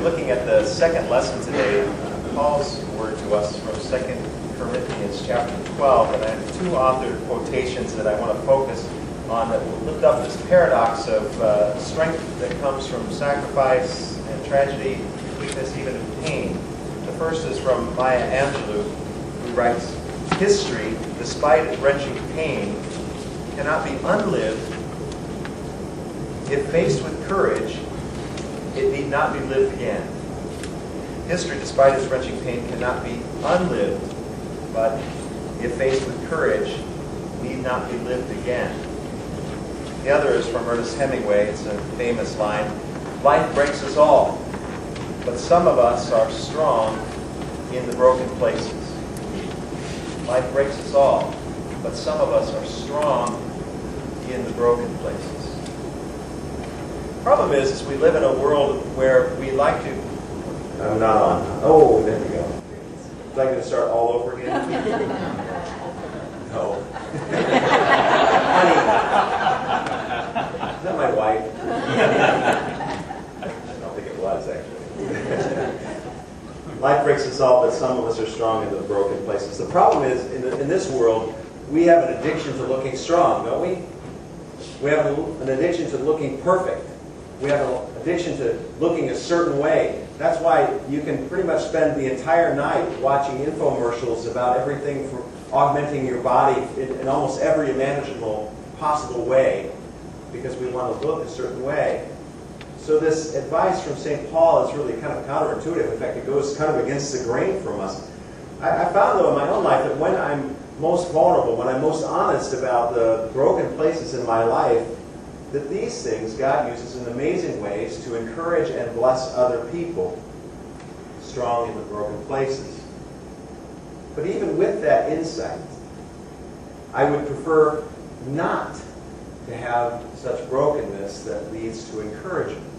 be looking at the second lesson today, Paul's word to us from 2 Corinthians chapter 12, and I have two authored quotations that I want to focus on that will lift up this paradox of strength that comes from sacrifice and tragedy, weakness, even pain. The first is from Maya Angelou, who writes, "History, despite its wrenching pain, cannot be unlived. If faced with courage, it need not be lived again." History, despite its wrenching pain, cannot be unlived, but if faced with courage, need not be lived again. The other is from Ernest Hemingway. It's a famous line, "Life breaks us all, but some of us are strong in the broken places." Life breaks us all, but some of us are strong in the broken places. The problem is we live in a world where we like to... I'm not on. Oh, there we go. Would I going to start all over again? No. Honey. Is that my wife? I don't think it was, actually. Life breaks us all, but some of us are strong in the broken places. The problem is, in this world, we have an addiction to looking strong, don't we? We have an addiction to looking perfect. We have an addiction to looking a certain way. That's why you can pretty much spend the entire night watching infomercials about everything from augmenting your body in almost every imaginable possible way, because we want to look a certain way. So this advice from St. Paul is really kind of counterintuitive. In fact, it goes kind of against the grain from us. I found, though, in my own life that when I'm most vulnerable, when I'm most honest about the broken places in my life, that these things God uses in amazing ways to encourage and bless other people, strong in the broken places. But even with that insight, I would prefer not to have such brokenness that leads to encouragement.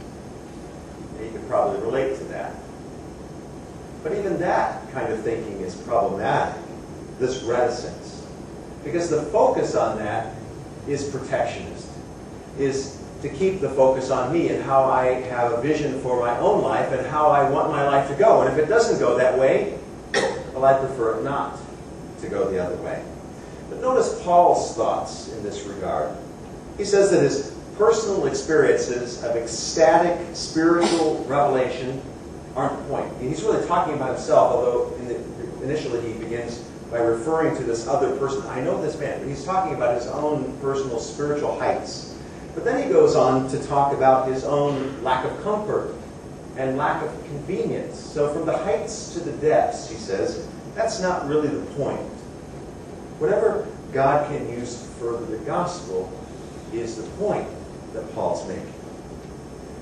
You could probably relate to that. But even that kind of thinking is problematic, this reticence. Because the focus on that is protectionist, is to keep the focus on me and how I have a vision for my own life and how I want my life to go. And if it doesn't go that way, well, I prefer it not to go the other way. But notice Paul's thoughts in this regard. He says that his personal experiences of ecstatic spiritual revelation aren't the point. He's really talking about himself, although initially he begins by referring to this other person. I know this man, but he's talking about his own personal spiritual heights. But then he goes on to talk about his own lack of comfort and lack of convenience. So from the heights to the depths, he says, that's not really the point. Whatever God can use to further the gospel is the point that Paul's making.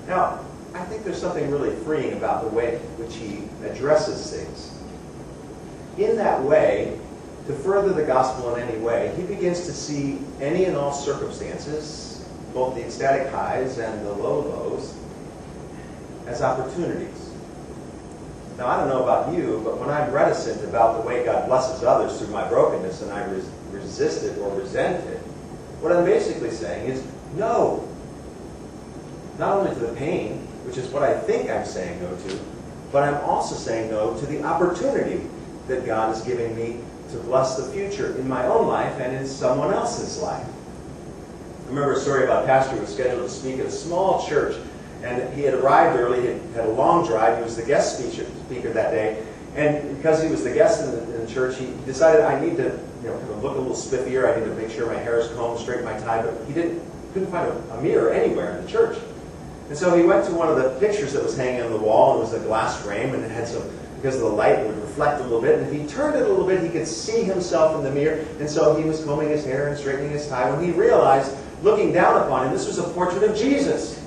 Now, I think there's something really freeing about the way in which he addresses things. In that way, to further the gospel in any way, he begins to see any and all circumstances, both the ecstatic highs and the low lows, as opportunities. Now, I don't know about you, but when I'm reticent about the way God blesses others through my brokenness and I resist it or resent it, what I'm basically saying is no. Not only to the pain, which is what I think I'm saying no to, but I'm also saying no to the opportunity that God is giving me to bless the future in my own life and in someone else's life. I remember a story about a pastor who was scheduled to speak at a small church, and he had arrived early, he had a long drive, he was the guest speaker that day, and because he was the guest in the church, he decided I need to kind of look a little spiffier, I need to make sure my hair is combed, straighten my tie, but he couldn't find a mirror anywhere in the church. And so he went to one of the pictures that was hanging on the wall, and it was a glass frame, and it had some, because of the light, it would reflect a little bit, and if he turned it a little bit, he could see himself in the mirror, and so he was combing his hair and straightening his tie when he realized, looking down upon him, this was a portrait of Jesus.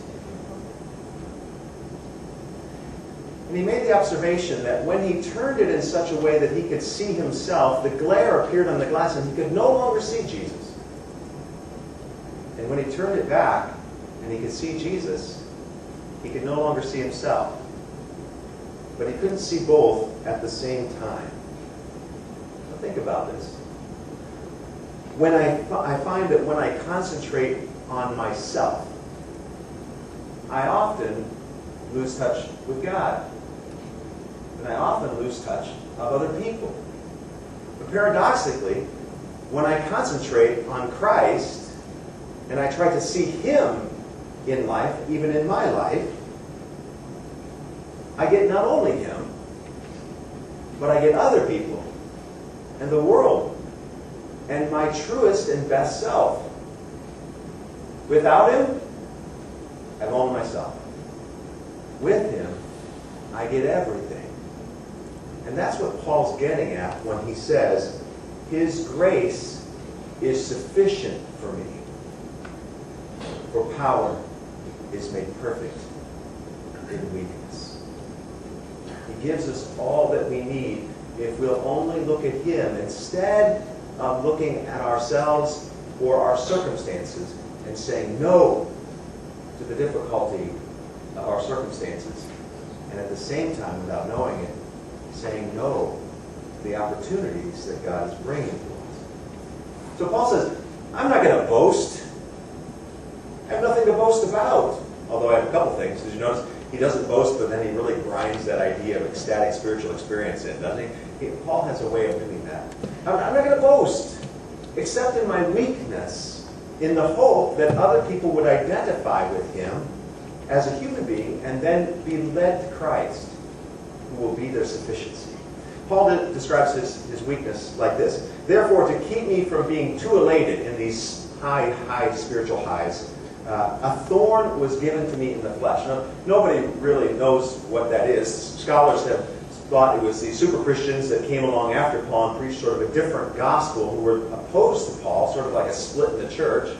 And he made the observation that when he turned it in such a way that he could see himself, the glare appeared on the glass and he could no longer see Jesus. And when he turned it back and he could see Jesus, he could no longer see himself. But he couldn't see both at the same time. Now think about this. When I find that when I concentrate on myself, I often lose touch with God. And I often lose touch of other people. But paradoxically, when I concentrate on Christ and I try to see Him in life, even in my life, I get not only Him, but I get other people and the world and my truest and best self. Without Him, I've owned myself. With Him, I get everything. And that's what Paul's getting at when he says, His grace is sufficient for me. For power is made perfect in weakness. He gives us all that we need if we'll only look at Him instead of looking at ourselves or our circumstances and saying no to the difficulty of our circumstances, and at the same time, without knowing it, saying no to the opportunities that God is bringing to us. So Paul says, I'm not going to boast. I have nothing to boast about. Although I have a couple things. Did you notice? He doesn't boast, but then he really grinds that idea of ecstatic spiritual experience in, doesn't he? Paul has a way of doing that. I'm not going to boast, except in my weakness, in the hope that other people would identify with him as a human being and then be led to Christ, who will be their sufficiency. Paul describes his weakness like this. Therefore, to keep me from being too elated in these high spiritual highs, a thorn was given to me in the flesh. Now, nobody really knows what that is. Scholars have thought it was the super Christians that came along after Paul and preached sort of a different gospel who were opposed to Paul, sort of like a split in the church,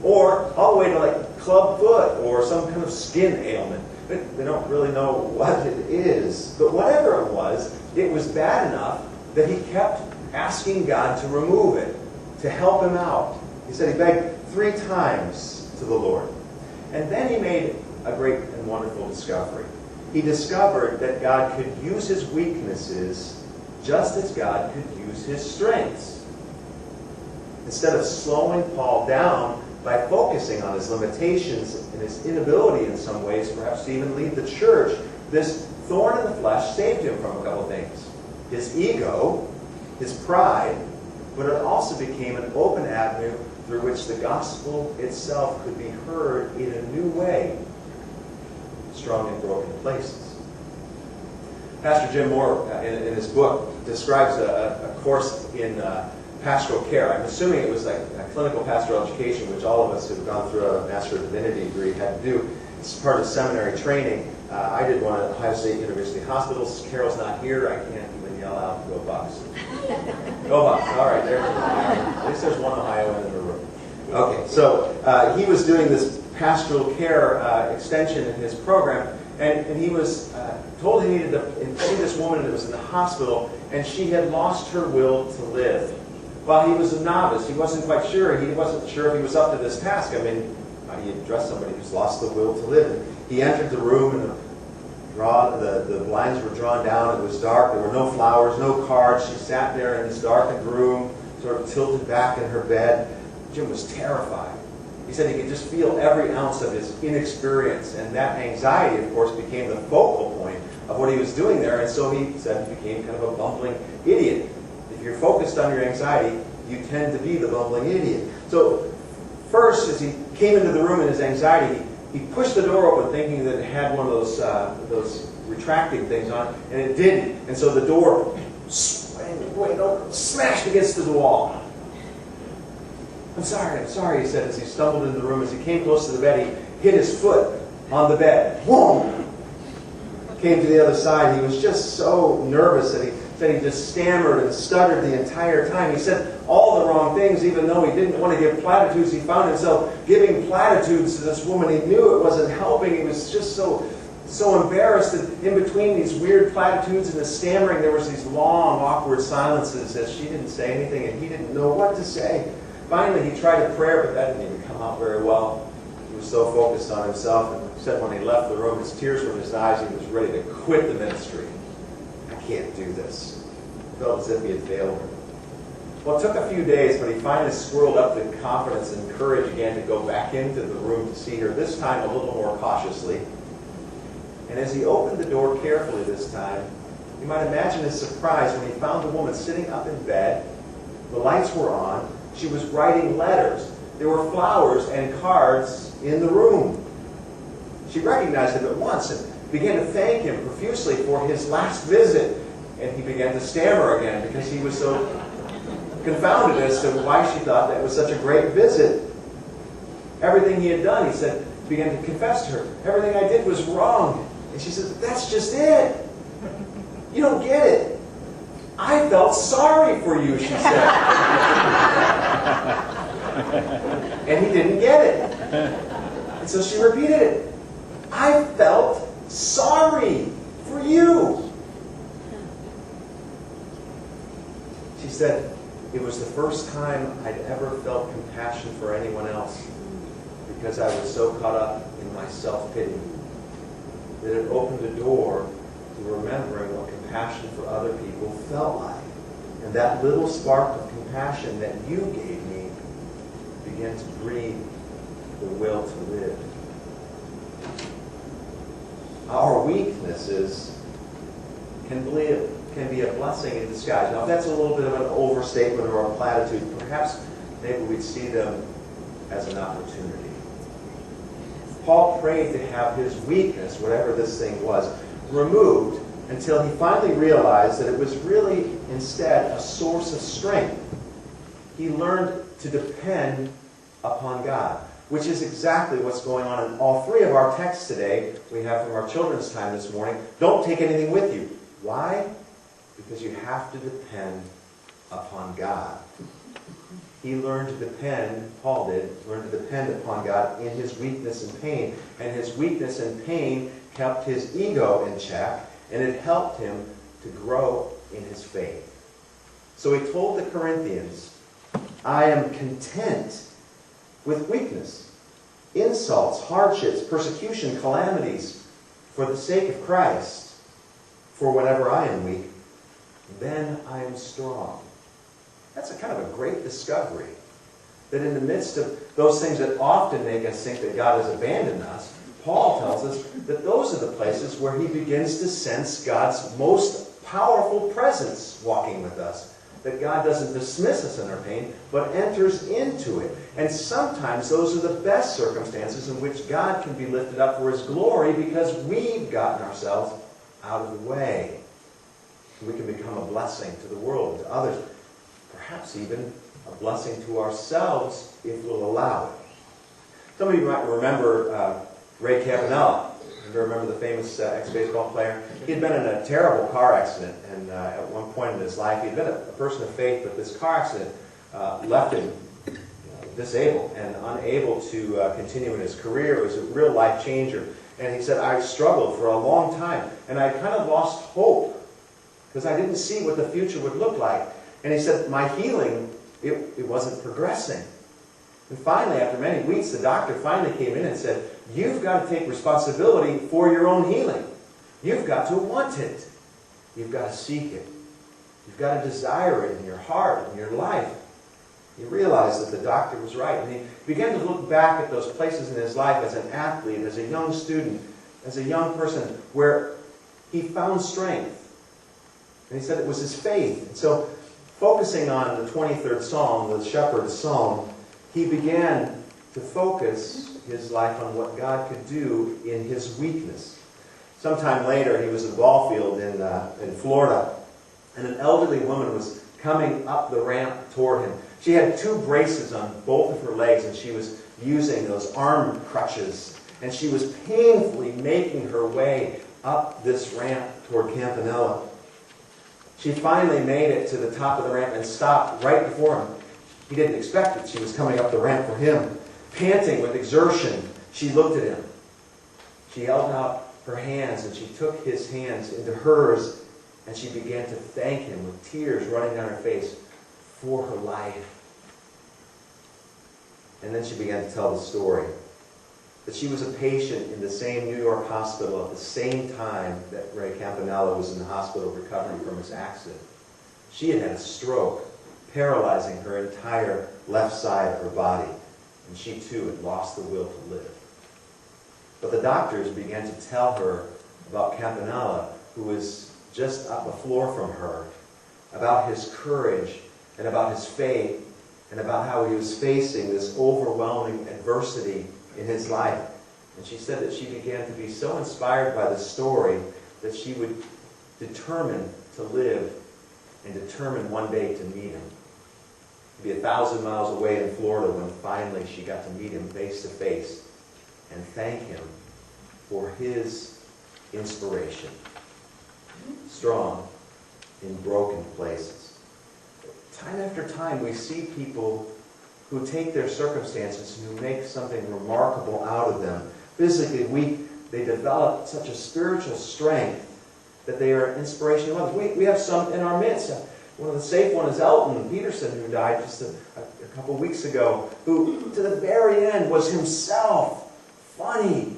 or all the way to like club foot or some kind of skin ailment. They don't really know what it is. But whatever it was bad enough that he kept asking God to remove it, to help him out. He said he begged 3 times to the Lord. And then he made a great and wonderful discovery. He discovered that God could use his weaknesses just as God could use his strengths. Instead of slowing Paul down by focusing on his limitations and his inability in some ways, perhaps to even lead the church, this thorn in the flesh saved him from a couple of things. His ego, his pride, but it also became an open avenue through which the gospel itself could be heard in a new way, strong in broken places. Pastor Jim Moore, in his book, describes a course in pastoral care. I'm assuming it was like a clinical pastoral education, which all of us who've gone through a Master of Divinity degree had to do. It's part of seminary training. I did one at Ohio State University Hospitals. Carol's not here. I can't even yell out, "Go Bucks." Go Bucks. All right, there. At least there's one Ohioan in the room. Okay, so he was doing this pastoral care extension in his program, and he was told he needed to see this woman that was in the hospital, and she had lost her will to live. While he was a novice, he wasn't quite sure. He wasn't sure if he was up to this task. I mean, how do you address somebody who's lost the will to live? And he entered the room, and the blinds were drawn down. It was dark. There were no flowers, no cards. She sat there in this darkened room, sort of tilted back in her bed. Jim was terrified. He said he could just feel every ounce of his inexperience, and that anxiety, of course, became the focal point of what he was doing there, and so he said he became kind of a bumbling idiot. If you're focused on your anxiety, you tend to be the bumbling idiot. So first, as he came into the room in his anxiety, he pushed the door open thinking that it had one of those retracting things on it, and it didn't. And so the door smashed against the wall. I'm sorry, he said as he stumbled into the room. As he came close to the bed, he hit his foot on the bed. Boom! Came to the other side. He was just so nervous that he said he just stammered and stuttered the entire time. He said all the wrong things, even though he didn't want to give platitudes. He found himself giving platitudes to this woman. He knew it wasn't helping. He was just so embarrassed that in between these weird platitudes and the stammering, there was these long, awkward silences as she didn't say anything and he didn't know what to say. Finally, he tried a prayer, but that didn't even come out very well. He was so focused on himself, and he said when he left the room, his tears were in his eyes, he was ready to quit the ministry. I can't do this. He felt as if he had failed her. Well, it took a few days, but he finally swirled up the confidence and courage again to go back into the room to see her, this time a little more cautiously. And as he opened the door carefully this time, you might imagine his surprise when he found the woman sitting up in bed. The lights were on. She was writing letters. There were flowers and cards in the room. She recognized him at once and began to thank him profusely for his last visit. And he began to stammer again because he was so confounded as to why she thought that was such a great visit. Everything he had done, he said, began to confess to her, everything I did was wrong. And she said, that's just it. You don't get it. I felt sorry for you, she said. And he didn't get it. And so she repeated it. I felt sorry for you. She said, it was the first time I'd ever felt compassion for anyone else because I was so caught up in my self-pity that it opened a door to remembering what compassion for other people felt like. And that little spark of compassion that you gave me began to breathe the will to live. Our weaknesses can be a blessing in disguise. Now, if that's a little bit of an overstatement or a platitude, perhaps maybe we'd see them as an opportunity. Paul prayed to have his weakness, whatever this thing was, removed until he finally realized that it was really instead a source of strength. He learned to depend upon God, which is exactly what's going on in all three of our texts today we have from our children's time this morning. Don't take anything with you. Why? Because you have to depend upon God. He learned to depend, Paul did, learned to depend upon God in his weakness and pain. And his weakness and pain kept his ego in check, and it helped him to grow in his faith. So he told the Corinthians, I am content with weakness, insults, hardships, persecution, calamities, for the sake of Christ. For whenever I am weak, then I am strong. That's a kind of a great discovery. That in the midst of those things that often make us think that God has abandoned us, Paul tells us that those are the places where he begins to sense God's most powerful presence walking with us. That God doesn't dismiss us in our pain, but enters into it. And sometimes those are the best circumstances in which God can be lifted up for his glory because we've gotten ourselves out of the way. We can become a blessing to the world, to others. Perhaps even a blessing to ourselves if we'll allow it. Some of you might remember Ray Campanella. You remember the famous ex-baseball player? He had been in a terrible car accident, and at one point in his life, he'd been a person of faith, but this car accident left him disabled and unable to continue in his career. It was a real life changer. And he said, I struggled for a long time, and I kind of lost hope because I didn't see what the future would look like. And he said, my healing, it wasn't progressing. And finally, after many weeks, the doctor finally came in and said, you've got to take responsibility for your own healing. You've got to want it. You've got to seek it. You've got to desire it in your heart, in your life. He realized that the doctor was right. And he began to look back at those places in his life as an athlete, as a young student, as a young person, where he found strength. And he said it was his faith. And so, focusing on the 23rd Psalm, the shepherd's psalm, he began to focus his life on what God could do in his weakness. Sometime later, he was in a ball field in Florida, and an elderly woman was coming up the ramp toward him. She had 2 braces on both of her legs, and she was using those arm crutches, and she was painfully making her way up this ramp toward Campanella. She finally made it to the top of the ramp and stopped right before him. He didn't expect it. She was coming up the ramp for him. Panting with exertion, she looked at him. She held out her hands, and she took his hands into hers, and she began to thank him with tears running down her face for her life. And then she began to tell the story. That she was a patient in the same New York hospital at the same time that Ray Campanella was in the hospital recovering from his accident. She had had a stroke, paralyzing her entire left side of her body. And she too had lost the will to live. But the doctors began to tell her about Campanella, who was just up a floor from her, about his courage and about his faith and about how he was facing this overwhelming adversity in his life. And she said that she began to be so inspired by the story that she would determine to live and determine one day to meet him. He'd be 1,000 miles away in Florida when finally she got to meet him face to face and thank him for his inspiration. Strong in broken places. Time after time we see people who take their circumstances and who make something remarkable out of them. Physically weak, they develop such a spiritual strength that they are an inspiration to others. We have some in our midst. One of the safe ones is Elton Peterson, who died just a couple weeks ago, who to the very end was himself funny,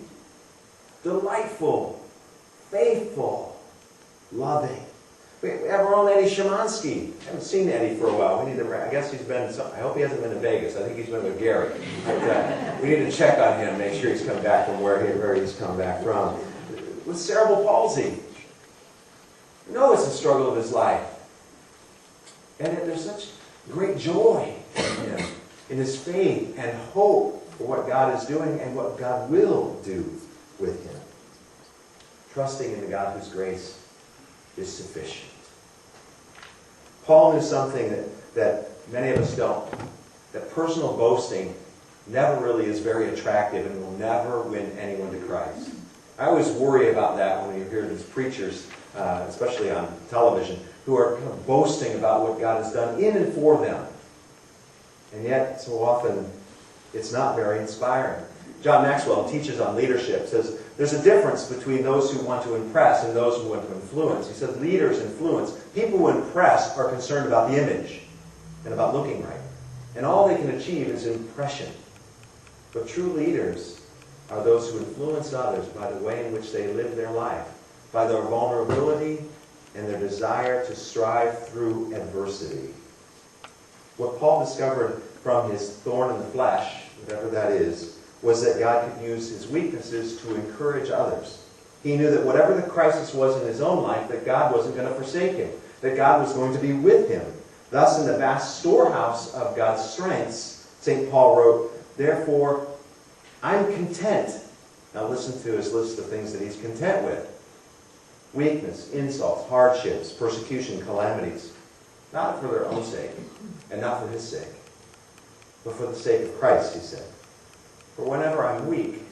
delightful, faithful, loving. We have our own Eddie Szymanski. I haven't seen Eddie for a while. We need to. I guess he's been. I hope he hasn't been to Vegas. I think he's been with Gary. But, we need to check on him, make sure he's come back from where he's come back from. With cerebral palsy, you know it's the struggle of his life, and there's such great joy in him, in his faith and hope for what God is doing and what God will do with him. Trusting in the God whose grace is sufficient. Paul knew something that many of us don't, that personal boasting never really is very attractive and will never win anyone to Christ. I always worry about that when you hear these preachers, especially on television, who are kind of boasting about what God has done in and for them. And yet, so often, it's not very inspiring. John Maxwell teaches on leadership, says, there's a difference between those who want to impress and those who want to influence. He says leaders influence. People who impress are concerned about the image and about looking right. And all they can achieve is impression. But true leaders are those who influence others by the way in which they live their life, by their vulnerability and their desire to strive through adversity. What Paul discovered from his thorn in the flesh, whatever that is, was that God could use his weaknesses to encourage others. He knew that whatever the crisis was in his own life, that God wasn't going to forsake him, that God was going to be with him. Thus, in the vast storehouse of God's strengths, St. Paul wrote, therefore, I'm content. Now listen to his list of things that he's content with. Weakness, insults, hardships, persecution, calamities. Not for their own sake, and not for his sake, but for the sake of Christ, he said. For whenever I'm weak,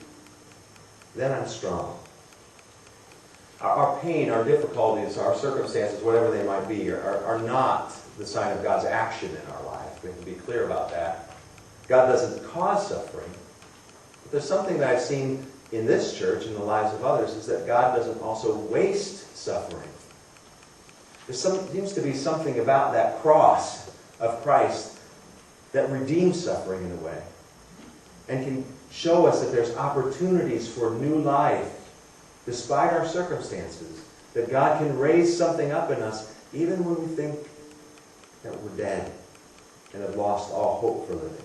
then I'm strong. Our pain, our difficulties, our circumstances, whatever they might be, are not the sign of God's action in our life. We have to be clear about that. God doesn't cause suffering. But there's something that I've seen in this church, in the lives of others, is that God doesn't also waste suffering. There seems to be something about that cross of Christ that redeems suffering in a way, and can show us that there's opportunities for new life despite our circumstances, that God can raise something up in us even when we think that we're dead and have lost all hope for living.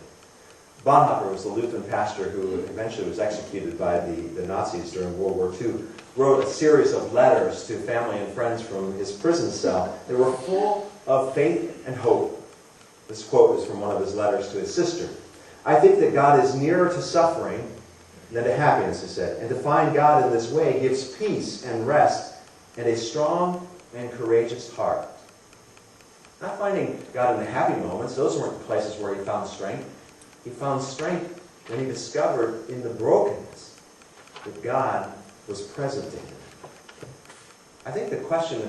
Bonhoeffer was the Lutheran pastor who eventually was executed by the Nazis during World War II, wrote a series of letters to family and friends from his prison cell. They were full of faith and hope. This quote is from one of his letters to his sister. I think that God is nearer to suffering than to happiness, he said. And to find God in this way gives peace and rest and a strong and courageous heart. Not finding God in the happy moments. Those weren't the places where he found strength. He found strength when he discovered in the brokenness that God was present in him. I think the question,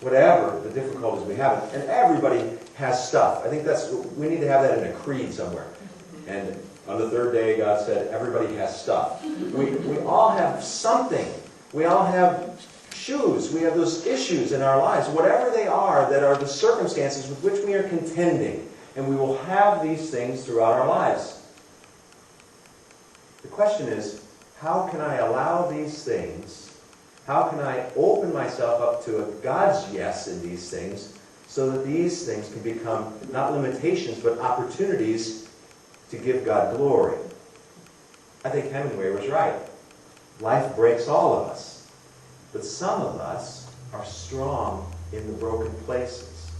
whatever the difficulties we have, and everybody has stuff. I think we need to have that in a creed somewhere. And on the third day, God said, everybody has stuff. We all have something. We all have shoes. We have those issues in our lives, whatever they are, that are the circumstances with which we are contending. And we will have these things throughout our lives. The question is, how can I allow these things? How can I open myself up to a God's yes in these things so that these things can become not limitations but opportunities to give God glory? I think Hemingway was right. Life breaks all of us. But some of us are strong in the broken places.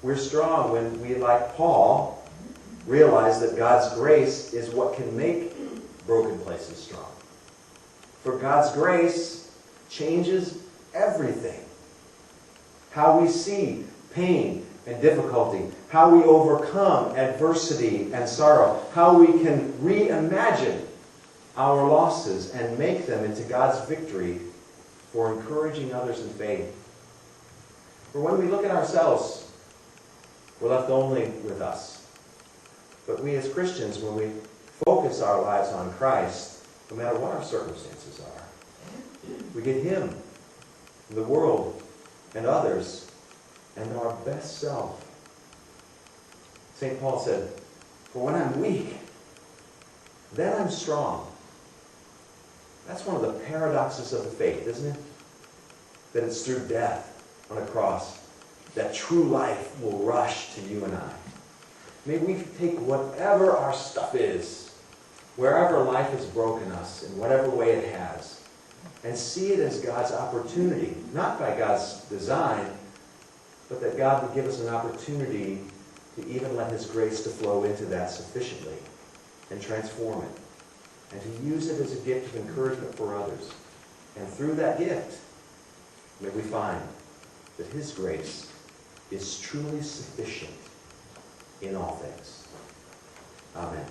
We're strong when we, like Paul, realize that God's grace is what can make broken places strong. For God's grace changes everything. How we see pain and difficulty, how we overcome adversity and sorrow, how we can reimagine our losses and make them into God's victory for encouraging others in faith. For when we look at ourselves, we're left only with us. But we as Christians, when we focus our lives on Christ, no matter what our circumstances are, we get Him, the world, and others, and our best self. St. Paul said, "For when I'm weak, then I'm strong." That's one of the paradoxes of the faith, isn't it? That it's through death on a cross that true life will rush to you and I. May we take whatever our stuff is, wherever life has broken us, in whatever way it has, and see it as God's opportunity, not by God's design, but that God would give us an opportunity to even let His grace to flow into that sufficiently and transform it, and to use it as a gift of encouragement for others. And through that gift, may we find that His grace is truly sufficient in all things. Amen.